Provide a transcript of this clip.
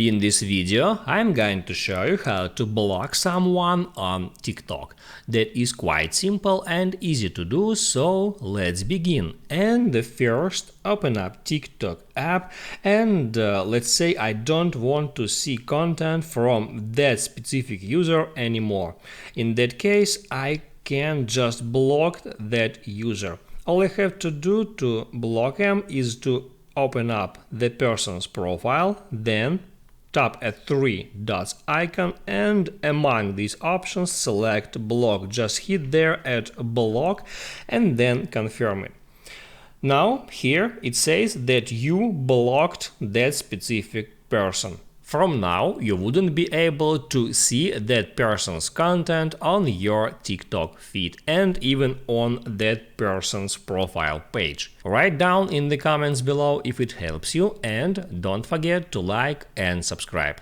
In this video, I'm going to show you how to block someone on TikTok. That is quite simple and easy to do, so let's begin. And first, open up TikTok app and let's say I don't want to see content from that specific user anymore. In that case, I can just block that user. All I have to do to block him is to open up the person's profile, then tap a three dots icon and among these options select block. Just hit there at block and then confirm it. Now here it says that you blocked that specific person. From now, you wouldn't be able to see that person's content on your TikTok feed and even on that person's profile page. Write down in the comments below if it helps you and don't forget to like and subscribe.